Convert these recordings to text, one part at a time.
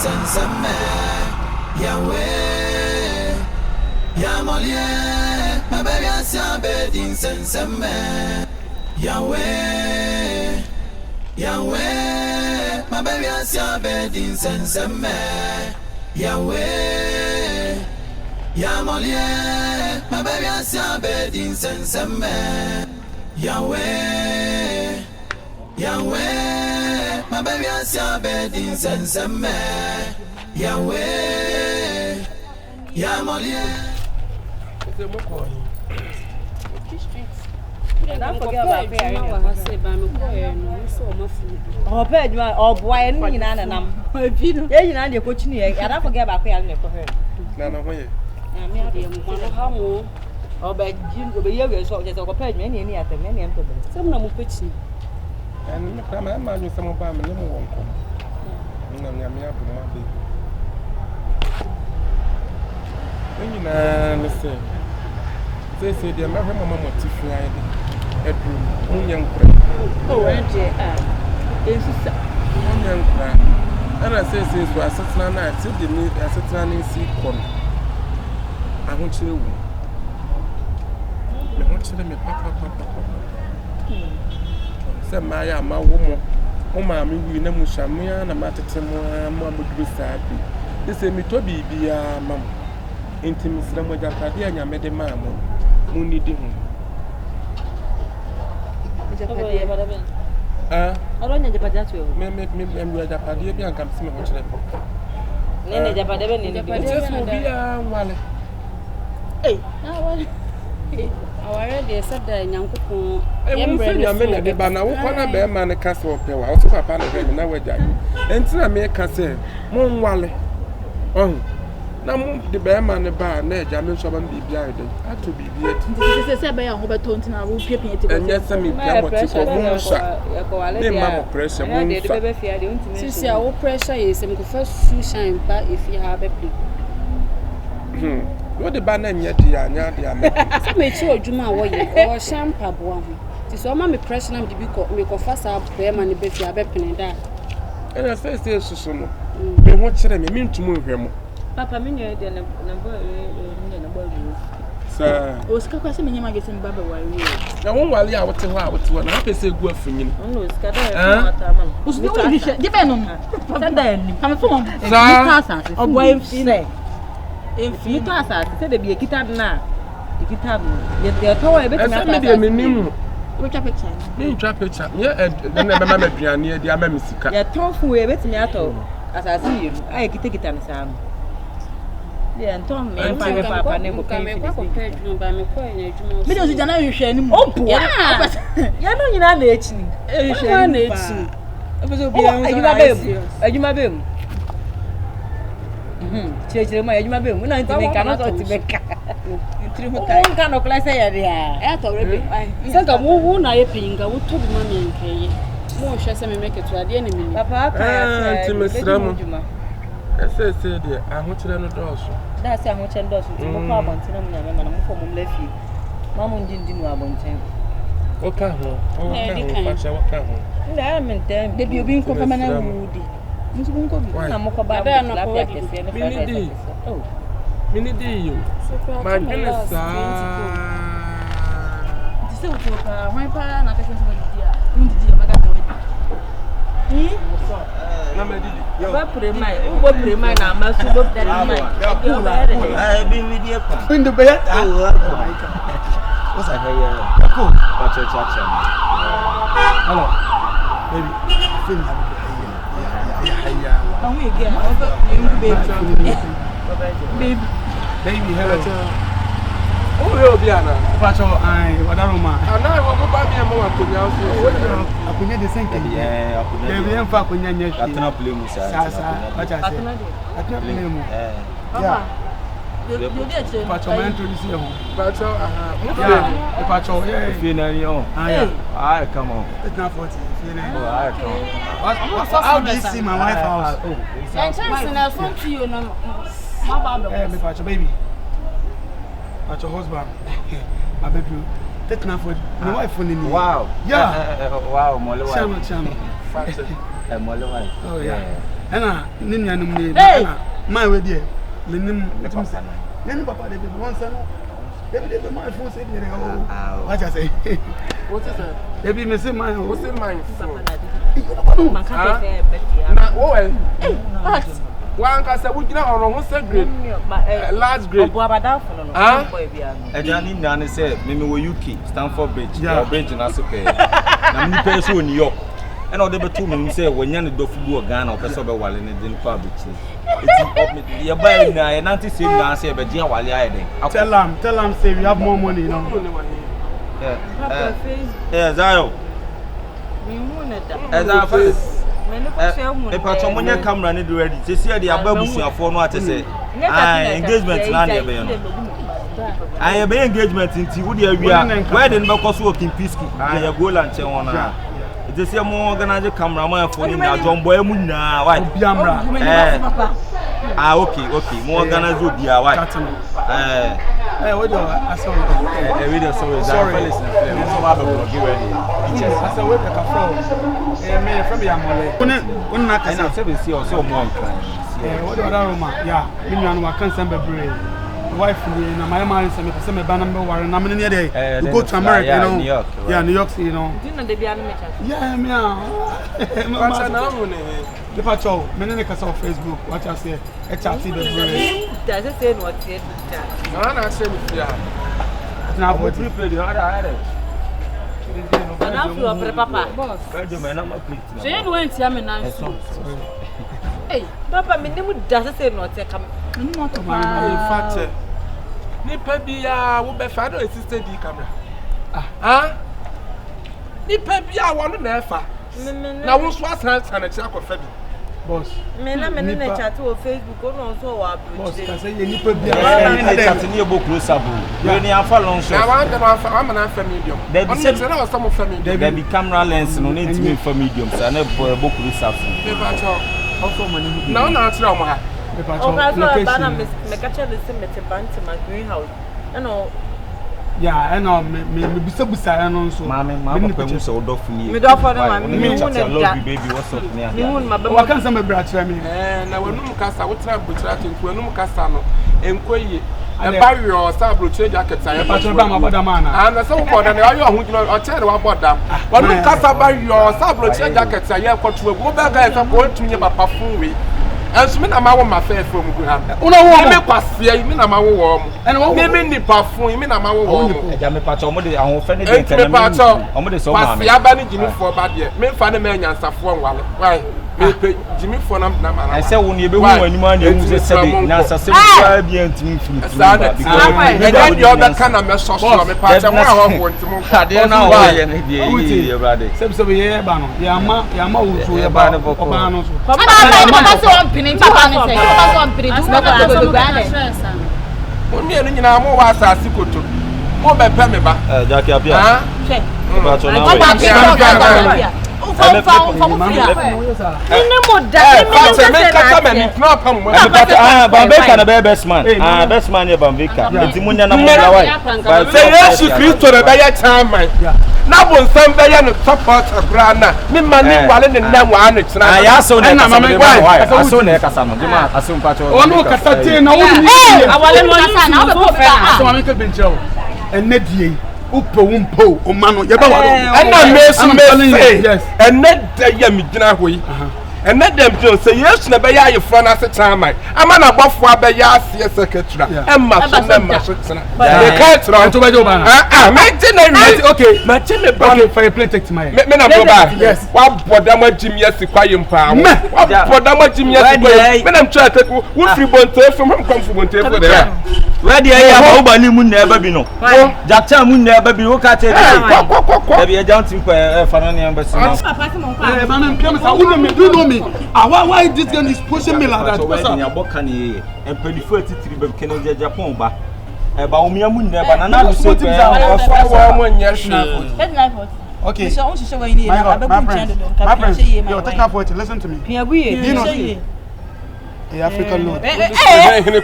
senseme Yahweh Yamolie my baby asia bedin senseme Yahweh Yahweh my baby asia bedin senseme Yahweh Yamolie my baby asia bedin senseme Yahweh Yahweh my baby asia bedin senseme Yahweh Yamolie. Don't forget about prayer. Oh, pay you or boy and me and I'm. Yeah, you know, you're coaching here. I don't forget about prayer. No, no, wait. Oh, but Jim will be your soldiers or paid many at the many employees. Some of them pitching. And I'm a some of them won't come. No, I'm not going to listen. They say the American Mamma Tiffany. Edwin, young friend. Oh, and it's young friend. And I say, since we are sitting on night, till the need a certain in sea corn. I want you. I want you to me, papa. Say, Maya, my woman. Oh, mammy, we know Mushamia and a matter more sad. They say, me to be a mum. Intimacy, and with a party, and I made a mamma. Mooney did him. I don't need Japan to me a Japan and come see me watch them. Nene Japan in the Wahala. Hey, already said that young people. I'm saying a minute, but now one of them man a castle of power. Also, a pan of him now. And so I make a say, Moon Wally. Oh, now the bear man the bar, Ned, Jamil Shaban be behind it. Had to be yet. This is a bear on Robert and I will pay it. And yes, I mean, Mamma pressure. Since our pressure is a first shoe shine, but if you have a plea. What the banner yet, dear, some may show Juma or shampoo. Tis all my pressure to be called me fast up to them and the baby have a penny that. And I say, so soon. But what should I mean to move him? Papa, me near the number. Sir, Oscar Cassim, you get in Baba while you. Now, one while you are to one, I can say, go for you. Oh, Scatter. Who's depend on her? Come from a wife say. If you pass us, said there be a guitar now. The guitar, yet they are toy a bit of minimum. Which a picture? Being trap picture, yeah, and then Mamma near the Amamisica. You're tough way, bet me at all. As I see you, I can take it on Sam. Yeah, and Tom, and my papa never came by me coin. Because you don't share anymore. Oh, yeah, you know, you're not itching. You my baby. Church, my baby, when I cannot to make one kind of class. I thought I won't I ping. I would talk money and pay. More shall some make it to the enemy. Papa, to Miss Ramon. I said, I want to learn a doss. That's how much and does. I'm from Leffy. Mamma didn't know about him. What can I'm in them. They be being confirmed. I'm about Minnie, you. My goodness, my parents what put in my number to look that I've been with you in the bed. What's that? Hello, baby, hello. Oh, you'll be Anna. Patrol, I don't mind. And I will buy me a more to I could get the same thing. Yeah, I could get the fuck when you're not playing with Sasa. What I said, I can't play him. Yeah. Patrol, man, to see you. Patrol, Patrol, yeah, if you know, I come on. It's not 40. I come. How do you see my wife house? Oh, Patrol, baby. At your husband, my baby, take now for my wife for me. Wow. Yeah. Wow, Moole. Channel. Moole. Oh, yeah. Ena ninya num ne na my we there menim letim say nani papa dey be one say no dey my phone say dey oh what I say What is that? dey me say my What's in my phone? Na what? One can say we gina on who say grade. Last grade. Obo abada fo no. Boy bia no. Ejani nane say me wo UK Stanford Bridge. Yeah, bridge na so pe. Na me pe so New York. And all the betu me say wonya ne do fugu Ghana o pese be wale ne din pa bichi. It's you buy na e nanti say na say be dia wale aye den. Tell him say we have more money, you know. Zayo. Me hu na da. Zayo. E patcho monya camera ne do ready. Say see dey ababusuafo no atese. Engagement na dey be no. Aye be engagement nti wo dey awia. Where dey no be so Kimpiski. Aye go lanche won na. They say more organize cameraman for him na John boy mu na why okay more organize obia why what do I say video sorry so ma be go get ready I say we take a from me from Yamole una ka say we see also more what do that room yeah me nwa no kan san bebre wife na my man say me ba number one na me near there we go to America you know New York, right? Yeah New York you know do you know they be animate yeah me the patrol me ne ka say on Facebook what I say e chat the brain does it say what it na say me fear na bo play the other na flow papa boss do me na ma plate so you went here me na so hey papa me nemu does it say not come me no to in fact ni pa bia wo be fa do sister di camera ni pa bia wo no na fa na wo so asan na chi akofa bi boss me na chat o Facebook no so wa boss ka say ye ni pa bia na chat ni e bo close up we ni afa long shot na wa na fa am na fa medium on say na was some fa medium there be camera lens no need me fa medium sa na bo close up me ba cho also money na na tira o mo ha location me catch the same banti my greenhouse no yeah and me busa no so ma papa mu so do funi me do for na me hu na love you baby what's up near me hu ma wa kan some bra tira me na wanum kasa wo tira butira tenku wanum kasa no enkoye e ba wi sa broche jacket ya pa ba ma boda mana na so ko da na ayo hu jino o chere wa boda wanum kasa ba wi sa broche jacket ya kwato egu ba ga sa ko tunye papa funwe enso me na ma wo ma fa from gu ha una wo me kwase me na ma wo wo mo me ni pafun me na ma wo wo mo eja me pacho mo de ahun fe ne de kan me o mo de so ma me kwase aba ni jimi fo ba de me fa ne me nyansafo nwale why me pe jimi fo na ma na ese wo ni ebe hu anima na ehu se sebe na asase bua bia ntimi fini because e dey oda kana me so me pacho mo a ho ntimo ade na wo ye ne de ye brade sebe ye ba no ya ma wo so ye ba oba no so papa so on pini papa ni say papa so on pini just na ko do gane o mi enu nyina mo wa asase koto mo be pe me ba jaki abia che pacho na we Bambeka na best man. Best man ya Bambeka. Etimunya na mwana wai. Say Yesu Kristo na be ya chairman. Na bo nsam be ya no support akra na. Me mani wale ne nam wa na kira. Ya so na kasa me wai. Aso na kasa no. Dima aso mpacho. Onu kasa tie na wo ni. Awale no kasa na wo be aso ma me ke benchao. Enne die Umpo, Omano, Yeboah, and I may yes, and net the Yamigina way. And let them do say, yes, never ya your friend as a time. I'm an above for a yas, secretary, and my son, the cat run to my door. Okay, my chin, okay, for a plate to my men go back. Yes, what Podama Jim, yes, the quiet power. What Podama Jim, yes, when I'm trying to take what free bond from him come from table there. Where the air of Bani Moon never be no. Jackson Moon never be look at it. Maybe a dancing for a Fanani embassy. You know me. Why this guy is pushing me like that? What's up? Bokani and 33 be Kenya Japan ba. E ba omi amu never na na so pe o mo nya hwe. Okay. So on show we need abebu chendo don ka friend, you take up for it. Listen to me. You know the African load. Eh, we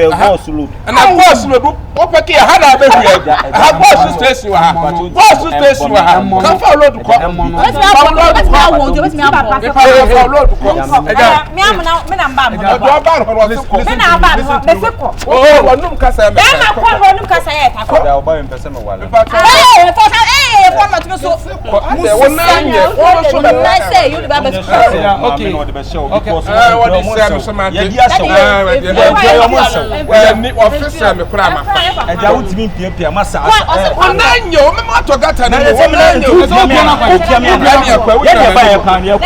boss load. And I boss load Opeki hana be here. Ha boss station wa. Boss station wa. Come for load ko. What's me want? What's me want? For load ko. Me am na mba mo. Do ba ho wo. Me na ba mo. Me se ko. Oh, wonum kasa me. Na ko wonum kasa ye ta ko. Da oba me pese me wale. For ma to so. Wonanye. Wo so be. I say you the baba. Okay. No de be show because What is say so man. Ye dia show. Well, ni officer me kura ma. Eja wutimi pia masa. Wonanye, o me ma to gata na. Wonanye. Ye ba ye pan ye ko.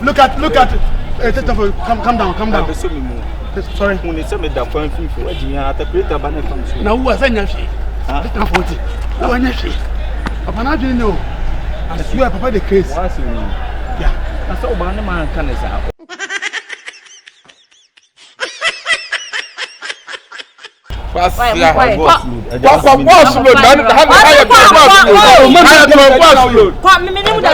Look at calm down. Sorry. When you say me that point for what you are create a banner from Now who was any she? Huh? 40. Who any she? Papa na didn't know. I swear papa the case. What's you mean? Yeah. I saw banner man can is out. Boss load. Kwa mimi ni muda.